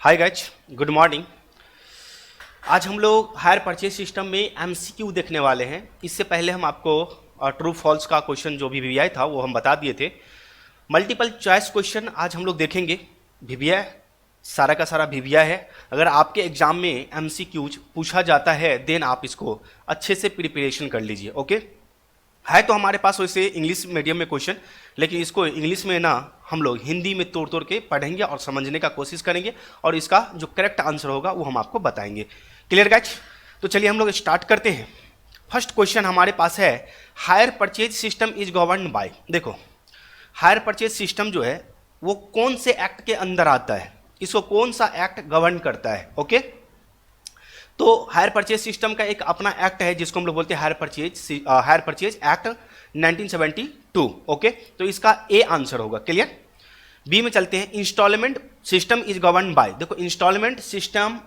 Hi guys, good morning. आज हम लोग हायर परचेज सिस्टम में एमसीक्यू देखने वाले हैं। इससे पहले हम आपको ट्रू फॉल्स का क्वेश्चन जो भी वीवीआई था वो हम बता दिए थे। मल्टीपल चॉइस क्वेश्चन आज हम लोग देखेंगे। वीवीआई सारा का सारा वीवीआई है। अगर आपके एग्जाम में एमसीक्यूज पूछा जाता है देन आप इसको अच्छे से प्रिपरेशन कर लीजिए। ओके, है तो हमारे पास वैसे इंग्लिश मीडियम में क्वेश्चन, लेकिन इसको इंग्लिश में ना हम लोग हिंदी में तोड़ तोड़ के पढ़ेंगे और समझने का कोशिश करेंगे और इसका जो करेक्ट आंसर होगा वो हम आपको बताएंगे। Clear guys? तो चलिए हम लोग स्टार्ट करते हैं। फर्स्ट क्वेश्चन हमारे पास है, higher purchase system is govern by. देखो, हायर परचेज सिस्टम जो है वो कौन से एक्ट के अंदर आता है, इसको कौन सा एक्ट गवर्न करता है। ओके, तो हायर परचेज सिस्टम का एक अपना एक्ट है जिसको हम लोग बोलते हैं हायर परचेज एक्ट 1972। ओके, तो इसका ए आंसर होगा। क्लियर? बी में चलते हैं, instalment system is govern by. देखो, इंस्टॉलमेंट सिस्टम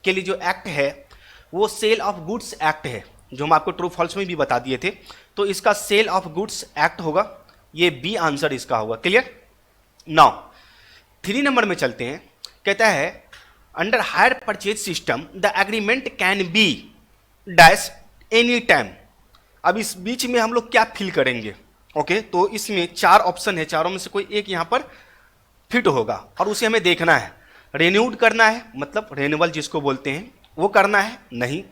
के लिए जो एक्ट है वो सेल ऑफ गुड्स एक्ट है, जो हम आपको ट्रू फॉल्स में भी बता दिए थे। तो इसका सेल ऑफ गुड्स एक्ट होगा, ये बी आंसर इसका होगा। क्लियर? नाउ 3 नंबर में चलते हैं। कहता है, under hire purchase system the agreement can be dash any time. अब इस बीच में हम लोग क्या फिल करेंगे? ओके, तो इसमें 4 ऑप्शन है, चारों में से कोई एक यहां पर फिट होगा और उसे हमें देखना है। रिन्यूड करना है, मतलब रेन्यूअल जिसको बोलते हैं वो करना है, नहीं।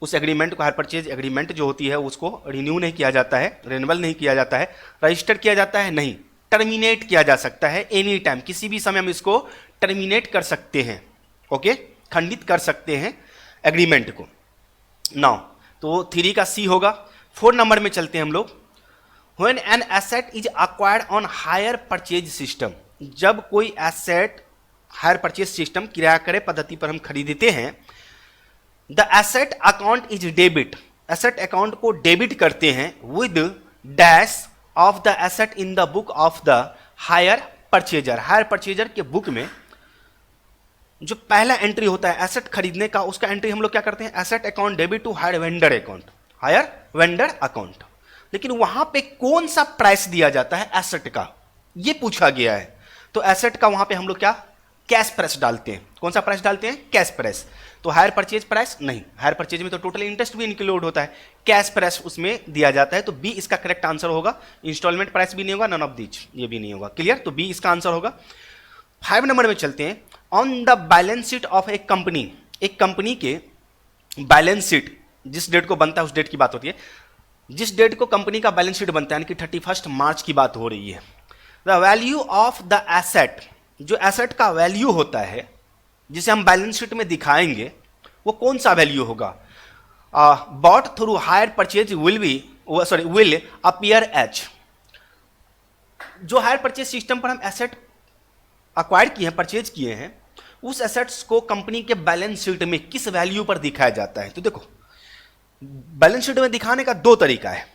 उस एग्रीमेंट को, हायर परचेज एग्रीमेंट जो होती है उसको रिन्यू नहीं किया जाता है, रेन्यूअल नहीं किया जाता है। रजिस्टर किया जाता है, नहीं। टर्मिनेट किया जा सकता है एनी टाइम, किसी भी समय हम इसको टर्मिनेट कर सकते हैं। ओके, खंडित कर सकते हैं एग्रीमेंट को। नाउ तो 3 का सी होगा। 4 नंबर में चलते हैं हम लोग। When an asset is acquired on hire purchase system, जब कोई एसेट हायर परचेज सिस्टम किराया क्रय पद्धति पर हम खरीदते हैं, the asset account is debit, asset account को डेबिट करते हैं with dash of the asset in the book of the hire purchaser. Hire purchaser के बुक में जो पहला एंट्री होता है एसेट खरीदने का, उसका एंट्री हम लोग क्या करते हैं, asset account debit to hire vendor account, hire vendor account. लेकिन वहां पे कौन सा प्राइस दिया जाता है एसेट का, ये पूछा गया है। तो एसेट का वहां पे हम लोग क्या, कैश प्राइस डालते हैं। कौन सा प्राइस डालते हैं? Cash price. तो हायर परचेज प्राइस नहीं, हायर परचेज में तो टोटल इंटरेस्ट भी इंक्लूड होता है, कैश प्राइस उसमें दिया जाता है। तो बी इसका करेक्ट आंसर होगा। इंस्टॉलमेंट प्राइस भी नहीं होगा, नन ऑफ दीज, ये भी नहीं होगा। क्लियर? तो बी इसका आंसर होगा। 5 नंबर में चलते हैं। On the balance sheet of A company, एक कंपनी के बैलेंस शीट जिस डेट को बनता है उस डेट की बात होती है। जिस डेट को कंपनी का बैलेंस शीट बनता है, यानी कि 31 मार्च की बात हो रही है। The value of the asset, जो एसेट का वैल्यू होता है जिसे हम बैलेंस शीट में दिखाएंगे, वो कौन सा वैल्यू होगा? Bought through hire purchase will appear as. जो हायर परचेज सिस्टम पर हम एसेट अक्वायर किए हैं, परचेज किए हैं, उस एसेट्स को कंपनी के बैलेंस शीट में किस वैल्यू पर दिखाया जाता है? तो देखो, बैलेंस शीट में दिखाने का 2 तरीका है।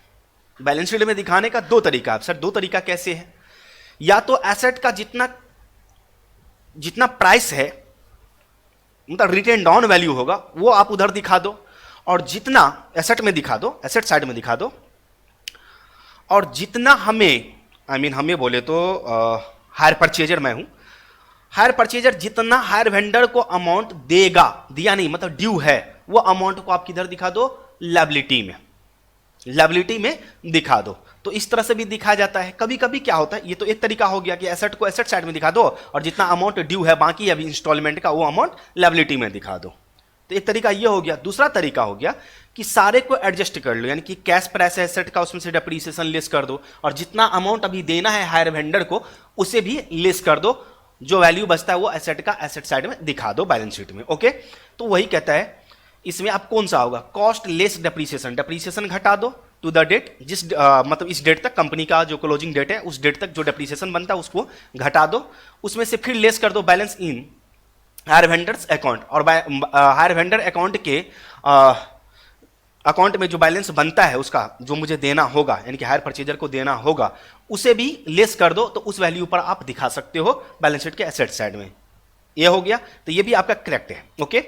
बैलेंस शीट में दिखाने का 2 तरीका है। सर 2 तरीका कैसे है? या तो एसेट का जितना प्राइस है, मतलब रिटेन डाउन वैल्यू होगा, वो आप उधर दिखा दो, और जितना एसेट में दिखा दो, एसेट साइड में दिखा दो, और जितना हमें बोले तो हायर परचेजर मैं हूं, हायर परचेजर जितना हायर वेंडर को अमाउंट देगा, दिया नहीं मतलब ड्यू है, वो अमाउंट को आप किधर दिखा दो? लायबिलिटी में, लायबिलिटी में दिखा दो। तो इस तरह से भी दिखाया जाता है। कभी कभी क्या होता है, ये तो एक तरीका हो गया कि एसेट को एसेट साइड में दिखा दो और जितना अमाउंट ड्यू है बाकी अभी इंस्टॉलमेंट का, वो अमाउंट लायबिलिटी में दिखा दो। तो एक तरीका ये हो गया। दूसरा तरीका हो गया कि सारे को एडजस्ट कर लो, यानी कि कैश प्राइस है एसेट का, उसमें से डेप्रीसिएशन लेस कर दो, और जितना अमाउंट अभी देना है हायर वेंडर को उसे भी लेस कर दो। जो वैल्यू बचता है वो एसेट का एसेट साइड में दिखा दो बैलेंस शीट में। ओके, तो वही कहता है इसमें आप कौन सा होगा? कॉस्ट लेस डेप्रीसिएशन, डेप्रीसिएशन घटा दो टू द डेट, मतलब इस डेट तक कंपनी का जो क्लोजिंग डेट है उस डेट तक जो डेप्रीसिएशन बनता है उसको घटा दो, उसमें से फिर लेस कर दो balance in hire vendor's account, और हायर वेंडर अकाउंट के अकाउंट में जो बैलेंस बनता है उसका जो मुझे देना होगा, यानी कि हायर परचेजर को देना होगा, उसे भी लेस कर दो। तो उस वैल्यू पर आप दिखा सकते हो बैलेंस शीट के एसेट साइड में। ये हो गया, तो ये भी आपका करेक्ट है। Okay,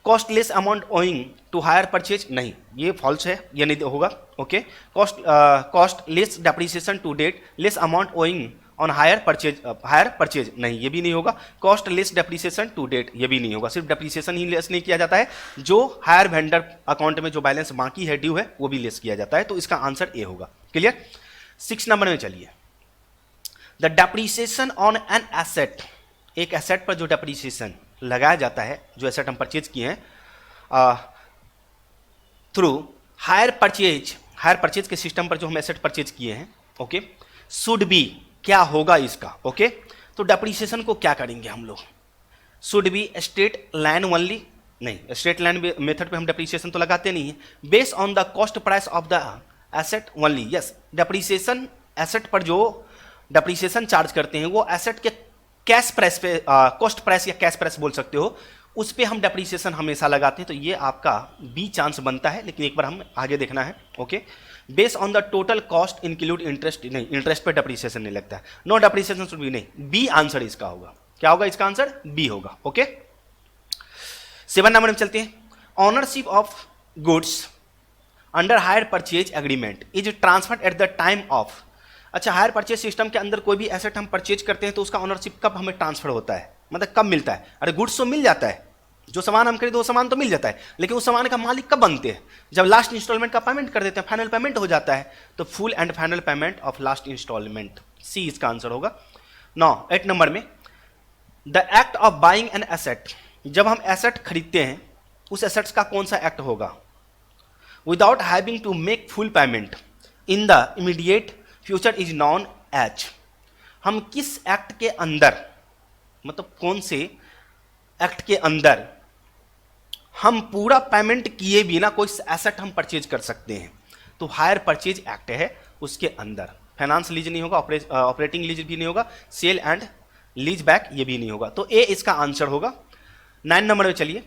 cost less amount owing to hire purchase, नहीं, ये फॉल्स है, ये नहीं होगा। Okay, cost less depreciation to date, less amount owing on hire purchase नहीं, ये भी नहीं होगा। Cost less depreciation to date, ये भी नहीं होगा। सिर्फ डेप्रिसिएशन ही लेस नहीं किया जाता है, जो हायर वेंडर अकाउंट में जो बैलेंस बाकी है ड्यू है वो भी लेस किया जाता है। तो इसका आंसर ए होगा। क्लियर। 6 नंबर में चलिए, the depreciation on an asset, एक एसेट पर जो डेप्रिसिएशन लगाया जाता है, जो एसेट हम परचेज किए हैं थ्रू हायर परचेज के सिस्टम पर जो हम एसेट परचेज किए हैं, ओके, शुड बी, क्या होगा इसका, ओके। तो डेप्रिसिएशन को क्या करेंगे हम लोग, should be straight line only, नहीं, स्ट्रेट लाइन मेथड पे हम डेप्रिसिएशन तो लगाते नहीं है। Based on the cost price of the asset only, yes, depreciation asset पर जो डेप्रिसिएशन चार्ज करते हैं वो एसेट के कैश प्राइस पे, कॉस्ट प्राइस या कैश प्राइस बोल सकते हो, उस पे हम डेप्रिसिएशन हमेशा लगाते हैं। तो ये आपका बी चांस बनता है, लेकिन एक बार हम आगे देखना है, okay. Based on the total cost include interest, नहीं, इंटरेस्ट पे डेप्रिसिएशन नहीं लगता है। नो डेप्रिसिएशन शुड बी, नहीं, बी आंसर इसका होगा। क्या होगा इसका आंसर, बी होगा, ओके। 7 नंबर में चलते हैं, ownership of goods under hire purchase agreement is transferred at the time of, अच्छा, हायर परचेज सिस्टम के अंदर कोई भी एसेट हम परचेज करते हैं तो उसका ऑनरशिप कब हमें ट्रांसफर होता है, मतलब कब मिलता है। अरे गुड्स तो मिल जाता है, जो सामान हम खरीदो वो सामान तो मिल जाता है, लेकिन उस सामान का मालिक कब बनते हैं, जब लास्ट इंस्टॉलमेंट का पेमेंट कर देते हैं, फाइनल पेमेंट हो जाता है। तो full and final payment of last instalment, C इसका आंसर होगा। 8 नंबर में, the act of buying an asset, जब हम एसेट खरीदते हैं उस एसेट्स का कौन सा एक्ट होगा, without having to make full payment in the immediate future is known as, हम किस एक्ट के अंदर, मतलब कौन से एक्ट के अंदर हम पूरा पेमेंट किए बिना कोई एसेट हम परचेज कर सकते हैं। तो हायर परचेज एक्ट है, उसके अंदर फाइनेंस लीज नहीं होगा, ऑपरेटिंग लीज भी नहीं होगा, सेल एंड लीज बैक ये भी नहीं होगा। तो ए इसका आंसर होगा। 9 नंबर में चलिए,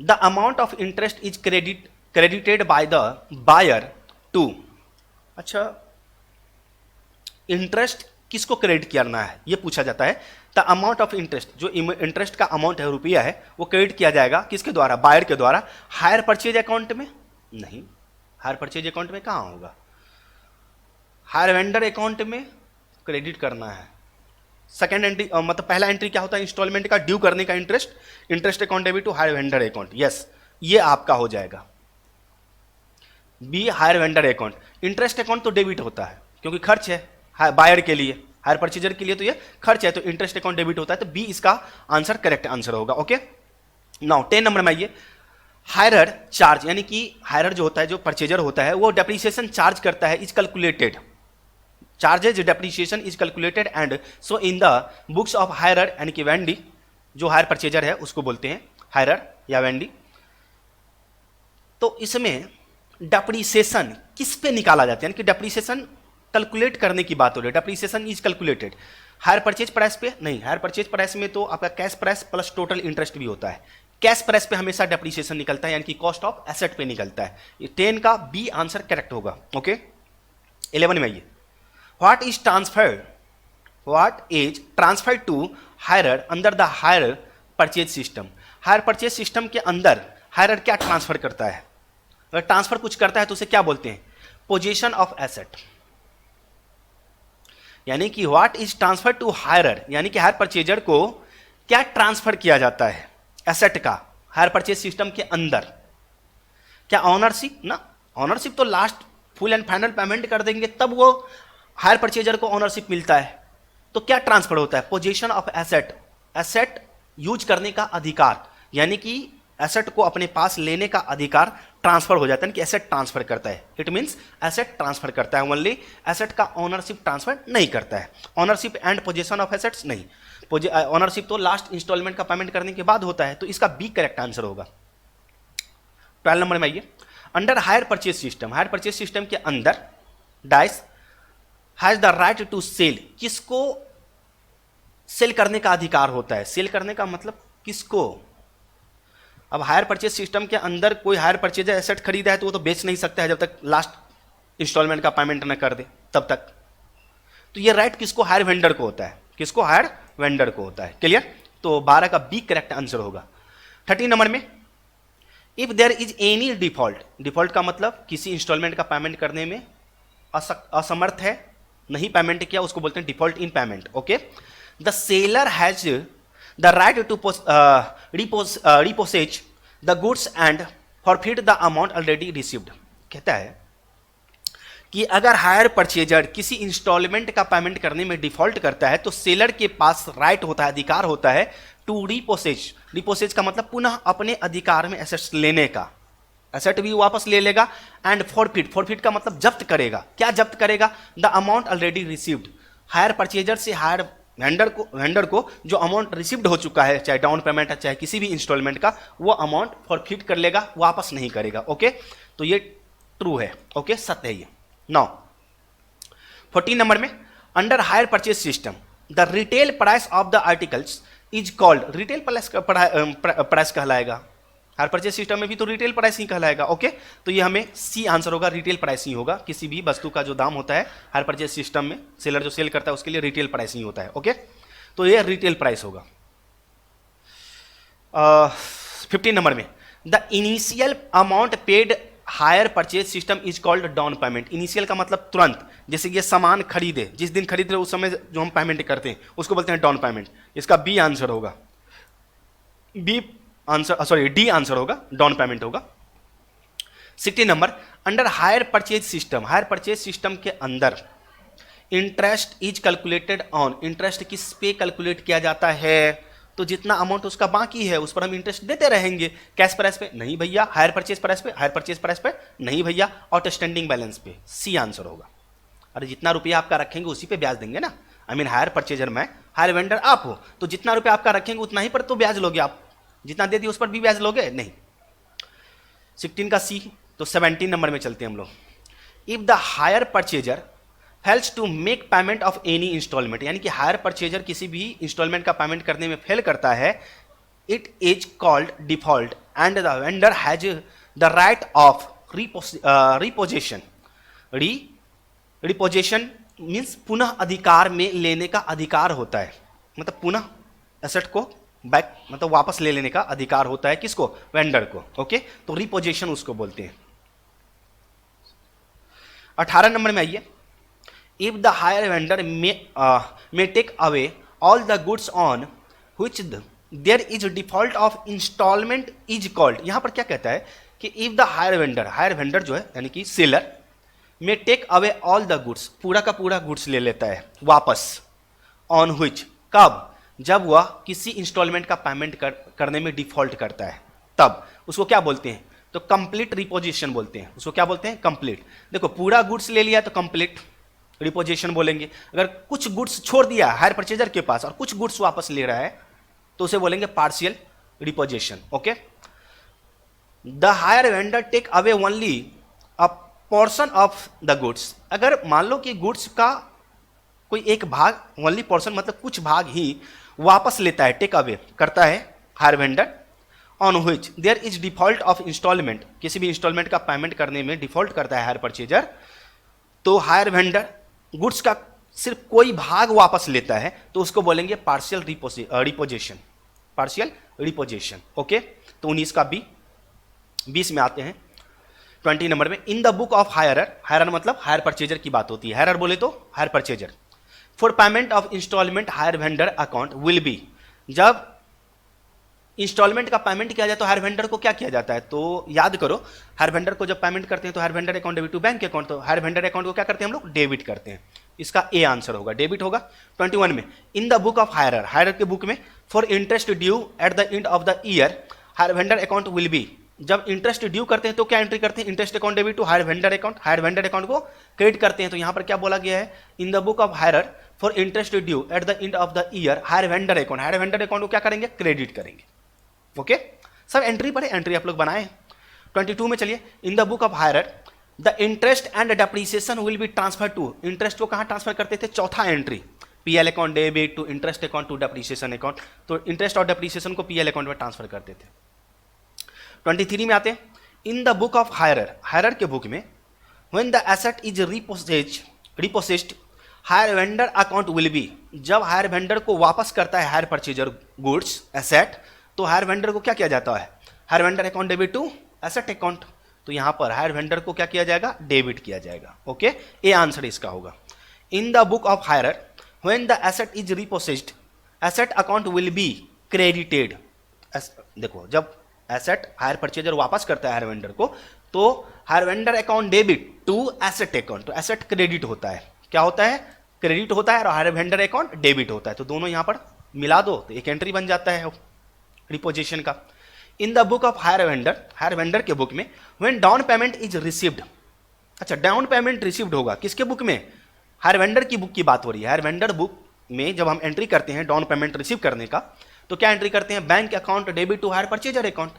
the amount of interest is credited by the buyer to, अच्छा, इंटरेस्ट किसको क्रेडिट करना है ये पूछा जाता है। द अमाउंट ऑफ इंटरेस्ट, जो इंटरेस्ट का अमाउंट है, रुपया है, वो क्रेडिट किया जाएगा किसके द्वारा, बायर के द्वारा। हायर परचेज अकाउंट में नहीं, हायर परचेज अकाउंट में कहां होगा, हायर वेंडर अकाउंट में क्रेडिट करना है। सेकेंड एंट्री, मतलब पहला एंट्री क्या होता है, इंस्टॉलमेंट का ड्यू करने का interest account debit to hire vendor account, yes, ये आपका हो जाएगा B, hire vendor account. Interest account तो डेबिट होता है क्योंकि खर्च है बायर के लिए, हायर परचेजर के लिए तो ये खर्च है, तो इंटरेस्ट अकाउंट डेबिट होता है। तो बी इसका आंसर करेक्ट आंसर होगा, ओके। 10 नंबर में आइए, हायरर चार्ज, यानी कि हायरर जो होता है, जो परचेजर होता है, वो डेप्रिसिएशन चार्ज करता है, is calculated, charges depreciation is calculated and so in the books of hirer, यानी कि वेंडी, जो हायर परचेजर है उसको बोलते हैं हायरर या वेंडी। तो इसमें डेप्रिसिएशन किस पे निकाला जाता है, यानी कि डेप्रिसिएशन कैलकुलेट करने की बात हो रही है, depreciation is calculated higher purchase price पे नहीं, हायर परचेज प्राइस में तो आपका cash price plus total interest भी होता है, कैश प्राइस पे हमेशा डेप्रिसिएशन निकलता है, यानी कि कॉस्ट ऑफ एसेट पे निकलता है। 10 का बी आंसर करेक्ट होगा, ओके। 11 में आइए, what is transferred to hirer under the hire purchase system, hire purchase system के अंदर हायरर क्या ट्रांसफर करता है, अगर ट्रांसफर कुछ करता है तो उसे क्या बोलते हैं, पोजीशन ऑफ एसेट, यानी कि व्हाट इज ट्रांसफर टू हायरर, यानी कि हायर परचेजर को क्या ट्रांसफर किया जाता है एसेट का हायर परचेज सिस्टम के अंदर, क्या ऑनरशिप ना, ऑनरशिप तो last full and final payment कर देंगे तब वो हायर परचेजर को ऑनरशिप मिलता है। तो क्या ट्रांसफर होता है, position of asset, asset use करने का अधिकार, यानी कि एसेट को अपने पास लेने का अधिकार ट्रांसफर हो जाता है, कि एसेट ट्रांसफर करता है, इट मींस एसेट ट्रांसफर करता है ओनली, एसेट का ओनरशिप ट्रांसफर नहीं करता है। Ownership and position of assets नहीं, ऑनरशिप तो लास्ट इंस्टॉलमेंट का पेमेंट करने के बाद होता है, तो इसका बी करेक्ट आंसर होगा। 12 नंबर में आइए, under hire purchase system, hire purchase system के अंदर डाइस has the right to sell, किसको सेल करने का अधिकार होता है, सेल करने का मतलब किसको, अब हायर परचेज सिस्टम के अंदर कोई हायर परचेजर एसेट खरीदा है तो वो तो बेच नहीं सकता है जब तक लास्ट इंस्टॉलमेंट का पेमेंट न कर दे तब तक। तो ये राइट किसको, हायर वेंडर को होता है, किसको, हायर वेंडर को होता है, क्लियर। तो 12 का बी करेक्ट आंसर होगा। 13 नंबर में, if there is any default, default का मतलब किसी इंस्टॉलमेंट का पेमेंट करने में असमर्थ है, नहीं पेमेंट किया उसको बोलते हैं default in payment. Okay, the seller has the right to repossess the goods and forfeit the amount already received. कहता है कि अगर हायर परचेजर किसी इंस्टॉलमेंट का पेमेंट करने में डिफॉल्ट करता है तो सेलर के पास राइट होता है, अधिकार होता है टू रिपोसेज। रिपोसेज का मतलब पुनः अपने अधिकार में एसेट्स लेने का, एसेट भी वापस ले लेगा। एंड फॉरफिट, फॉरफिट का मतलब जब्त करेगा। क्या जब्त करेगा? The amount already received. Hire purchaser से हायर वेंडर को जो अमाउंट रिसीव्ड हो चुका है, चाहे डाउन पेमेंट है चाहे किसी भी इंस्टॉलमेंट का, वो अमाउंट फॉरफिट कर लेगा, वापस नहीं करेगा। ओके, तो ये ट्रू है। ओके, सत्य है ये। नाउ 14 नंबर में, under hire purchase system the retail price of the articles is called. Retail price कहलाएगा। हायर परचेज सिस्टम में भी तो रिटेल प्राइस ही कहलाएगा। ओके, तो ये हमें सी आंसर होगा, रिटेल प्राइस ही होगा। किसी भी वस्तु का जो दाम होता है हायर परचेज सिस्टम में, सेलर जो सेल करता है उसके लिए रिटेल प्राइस ही होता है। ओके, तो ये रिटेल प्राइस होगा। 15 नंबर में, the initial amount paid higher purchase system is called down payment. Initial का मतलब तुरंत, जैसे ये सामान खरीदे, जिस दिन खरीद रहे उस समय जो हम पेमेंट करते हैं उसको बोलते हैं डाउन पेमेंट। इसका बी आंसर होगा, B answer, sorry D answer होगा, डाउन पेमेंट होगा। 16 number, under hire purchase system, hire purchase system के अंदर interest is calculated on. Interest किस पे कैलकुलेट किया जाता है? तो जितना अमाउंट उसका बाकी है उस पर हम इंटरेस्ट देते रहेंगे। कैश प्राइस पे नहीं भैया, हायर परचेज प्राइस पे, हायर परचेज प्राइस पे नहीं भैया, आउटस्टैंडिंग बैलेंस पे। सी आंसर होगा। अरे जितना रुपया आपका रखेंगे उसी पे ब्याज देंगे ना। आई मीन हायर परचेजर मैं, हायर वेंडर आप हो, तो जितना रुपया आपका रखेंगे उतना ही पर तो ब्याज लोगे आप। जितना दे दिए उस पर भी ब्याज लोगे नहीं। 16 का सी। तो 17 नंबर में चलते हैं हम लोग। If the hire purchaser fails to make payment of any instalment, यानी कि हायर परचेजर किसी भी इंस्टॉलमेंट का पेमेंट करने में फेल करता है, it is called default and the vendor has the right of repossession. Repossession means पुनः अधिकार में लेने का अधिकार होता है, मतलब पुनः एसेट को बैक, मतलब वापस ले लेने का अधिकार होता है। किसको? वेंडर को। ओके, तो रिपोजेशन उसको बोलते हैं। 18 नंबर में आइए। If the hire vendor may take away all the goods on which there is a default of installment is called। यहाँ पर क्या कहता है कि if the hire vendor जो है यानी कि seller may take away all the goods, पूरा का पूरा गुड्स ले लेता है वापस, on which, कब? जब वह किसी इंस्टॉलमेंट का पेमेंट करने में डिफॉल्ट करता है, तब उसको क्या बोलते हैं? तो कंप्लीट रिपोजिशन बोलते हैं। उसको क्या बोलते हैं? कंप्लीट। देखो पूरा गुड्स ले लिया तो कंप्लीट रिपोजिशन बोलेंगे। अगर कुछ गुड्स छोड़ दिया हायर परचेजर के पास और कुछ गुड्स वापस ले रहा है तो उसे बोलेंगे partial repossession. Okay, the hire vendor take away only a portion of the goods. अगर मान लो कि गुड्स का कोई एक भाग, ओनली पोर्शन मतलब कुछ भाग ही वापस लेता है, टेक अवे करता है hire vendor, on which there is default of instalment, किसी भी इंस्टॉलमेंट का पेमेंट करने में डिफॉल्ट करता है हायर परचेजर, तो हायर वेंडर गुड्स का सिर्फ कोई भाग वापस लेता है तो उसको बोलेंगे partial reposition, partial repossession. Okay, तो 19 का बी। 20 में आते हैं 20 नंबर में। In the book of hirer, हायरर मतलब हायर परचेजर की बात होती है, हायरर बोले तो hire purchaser. For payment of instalment hire vendor account will be, जब इंस्टॉलमेंट का पेमेंट किया जाए तो हायर वेंडर को क्या किया जाता है? तो याद करो, हायर वेंडर को जब पेमेंट करते हैं तो hire vendor account debit to bank account, तो हायर वेंडर अकाउंट को क्या करते हैं हम लोग? डेबिट करते हैं। इसका ए आंसर होगा, डेबिट होगा। 21 में, in the book of hirer, hirer के बुक में, for interest due at the end of the year hire vendor account will be, जब इंटरेस्ट ड्यू करते हैं तो क्या एंट्री करते हैं? Interest account debit to hire vendor account, hire vendor account को क्रेडिट करते हैं। तो यहां पर क्या बोला गया है? In the book of hirer for interest due at the end of the year hire vendor account, hire vendor account को क्या करेंगे? क्रेडिट करेंगे। ओके, सब एंट्री पढ़े, एंट्री आप लोग बनाए। 22 में चलिए, in the book of hirer the interest and depreciation will be transfer to, interest को कहां ट्रांसफर करते थे? चौथा entry, PL account debit to interest account to depreciation account, तो इंटरेस्ट और डेप्रिसिएशन को पीएल अकाउंट में ट्रांसफर करते थे। 23 में आते हैं। In the book of hirer, hirer के बुक में, when the asset is repossessed hire vendor account will be, जब हायर वेंडर को वापस करता है हायर परचेजर गुड्स एसेट, तो हायर वेंडर को क्या किया जाता है? Hire vendor account debit to asset account, तो यहां पर हायर वेंडर को क्या किया जाएगा? डेबिट किया जाएगा। ओके, ए आंसर इसका होगा। In the book of hirer when the asset is repossessed asset account will be credited. देखो जब एसेट हायर परचेजर वापस करता है हायर वेंडर को, तो hire vendor account debit to asset account, तो एसेट क्रेडिट होता है। क्या होता है? क्रेडिट होता है, और हायर वेंडर अकाउंट डेबिट होता है। तो दोनों यहां पर मिला दो तो एक एंट्री बन जाता है रिपोजिशन का। इन the book of higher vendor के बुक में when down payment is received. अच्छा, डाउन पेमेंट रिसीव्ड होगा किसके बुक में? हायर वेंडर की बुक की बात हो रही है। हायर वेंडर बुक में जब हम एंट्री करते हैं डाउन पेमेंट रिसीव करने का, तो क्या एंट्री करते हैं? Bank account debit to hire purchaser account.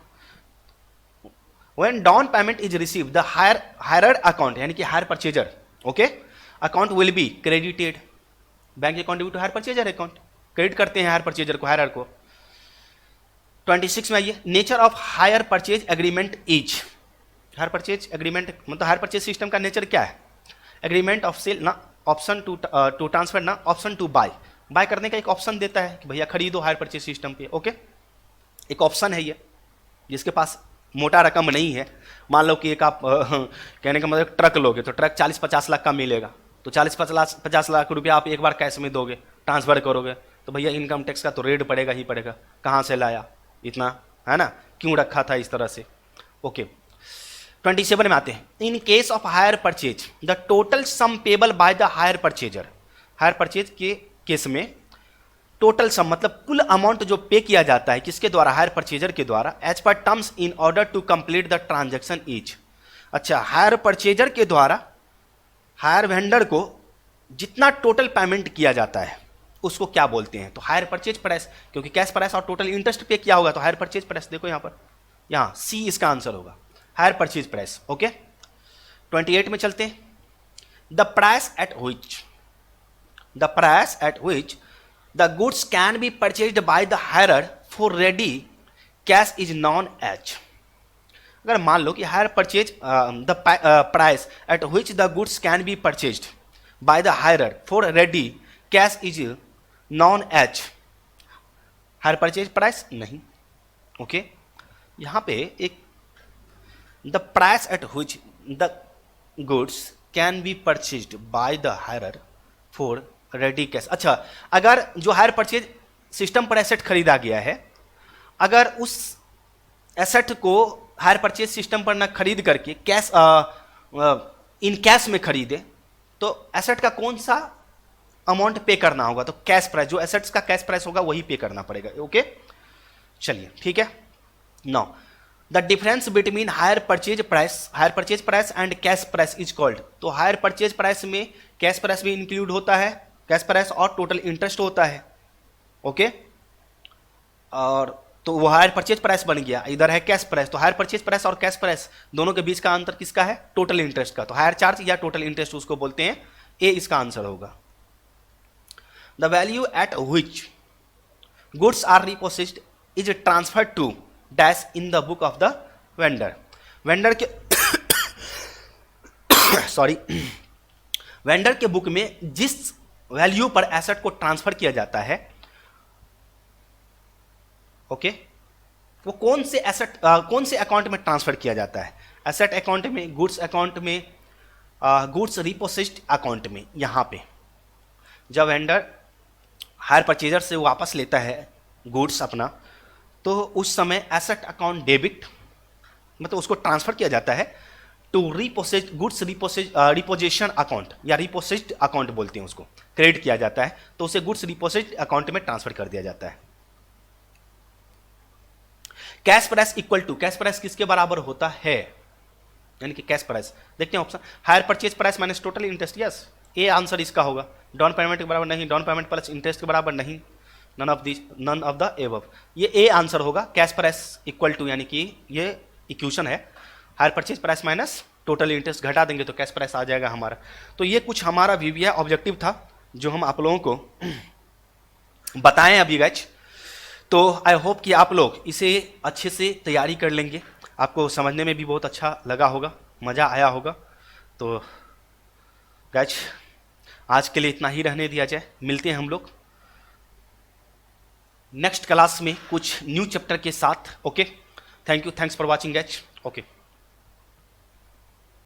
When down payment is received the hirer account यानी कि hire purchaser okay account will be credited. Bank account debit to hire purchaser account, credit करते हैं higher purchaser को, हायरर को। 26 में आइए, nature of hire purchase agreement is. Hire purchase agreement मतलब higher purchase system का नेचर क्या है? एग्रीमेंट ऑफ सेल ना, ऑप्शन टू ट्रांसफर ना, ऑप्शन टू बाय। बाय करने का एक ऑप्शन देता है कि भैया खरीदो हायर परचेज सिस्टम पे, ओके। एक ऑप्शन है ये, जिसके पास मोटा रकम नहीं है। मान लो कि एक आप कहने का मतलब ट्रक लोगे तो ट्रक 40-50 लाख का मिलेगा, तो 40-50 लाख रुपया आप एक बार कैश में दोगे, ट्रांसफर करोगे, तो भैया इनकम टैक्स का तो रेट पड़ेगा ही पड़ेगा। कहाँ से लाया इतना, है ना, क्यों रखा था इस तरह से, ओके। 27 में आते हैं, in case of hire purchase the total sum payable by the hire purchaser. Hire purchase के केस में टोटल सम मतलब कुल अमाउंट जो पे किया जाता है किसके द्वारा? हायर परचेजर के द्वारा, as per terms in order to complete the transaction is. अच्छा, हायर परचेजर के द्वारा हायर वेंडर को जितना टोटल पेमेंट किया जाता है उसको क्या बोलते हैं? तो हायर परचेज प्राइस, क्योंकि कैश प्राइस और टोटल इंटरेस्ट पे किया होगा तो हायर परचेज प्राइस। देखो यहाँ पर, यहाँ सी इसका आंसर होगा, हायर परचेज प्राइस, ओके। 28 में चलते हैं, the price at which the goods can be purchased by the hirer for ready cash is known as. अगर मान लो कि hire purchase the price at which the goods can be purchased by the hirer for ready cash is known as, hire purchase price नहीं, okay. यहां पे एक the price at which the goods can be purchased by the hirer for ready cash. अच्छा, अगर जो hire purchase system पर asset खरीदा गया है, अगर उस एसेट को हायर परचेज सिस्टम पर ना खरीद करके कैश इन कैश में खरीदे, तो एसेट का कौन सा अमाउंट पे करना होगा? तो कैश प्राइस, जो एसेट्स का कैश प्राइस होगा वही पे करना पड़ेगा, ओके। चलिए ठीक है। Now the difference between higher purchase price and cash price is called. तो हायर परचेज प्राइस में कैश प्राइस भी इंक्लूड होता है, कैश प्राइस और टोटल इंटरेस्ट होता है, ओके। और तो वो हायर परचेज प्राइस बन गया, इधर है कैश प्राइस। तो हायर परचेज प्राइस और कैश प्राइस दोनों के बीच का अंतर किसका है? टोटल इंटरेस्ट का। तो हायर चार्ज या टोटल इंटरेस्ट उसको बोलते हैं, ए इसका आंसर होगा। The value at which goods are repossessed is transfer to dash in the book of the vendor. Vendor के सॉरी वेंडर के बुक में जिस वैल्यू पर एसेट को ट्रांसफर किया जाता है, ओके, वो कौन से एसेट कौन से अकाउंट में ट्रांसफर किया जाता है? एसेट अकाउंट में, गुड्स अकाउंट में, गुड्स रिपोसेस्ड अकाउंट में। यहां पे जब वेंडर हायर परचेजर से वापस लेता है गुड्स अपना, तो उस समय एसेट अकाउंट डेबिट मतलब उसको ट्रांसफर किया जाता है टू रिपोसेस्ड गुड्स रिपोजिशन अकाउंट या रिपोसेस्ड अकाउंट बोलते हैं उसको, क्रेडिट किया जाता है, तो उसे गुड्स रिपोसेस्ड अकाउंट में ट्रांसफर कर दिया जाता है। Cash price equal to, cash price किसके बराबर होता है? यानी कि कैश प्राइस देखते हैं option, higher purchase price minus total interest. Yes, ए आंसर इसका होगा। डाउन पेमेंट के बराबर नहीं, डाउन पेमेंट प्लस इंटरेस्ट के बराबर नहीं, नन ऑफ द एबव। ये ए आंसर होगा। कैश प्राइस इक्वल टू यानी कि ये इक्वेशन है, higher purchase price minus total interest घटा देंगे तो कैश प्राइस आ जाएगा हमारा। तो ये कुछ हमारा VBI ऑब्जेक्टिव था जो हम आप लोगों को बताएं अभी गाइज। तो आई होप कि आप लोग इसे अच्छे से तैयारी कर लेंगे, आपको समझने में भी बहुत अच्छा लगा होगा, मज़ा आया होगा। तो गाइज आज के लिए इतना ही रहने दिया जाए, मिलते हैं हम लोग नेक्स्ट क्लास में कुछ न्यू चैप्टर के साथ, okay. Thank you, thanks for watching guys, okay.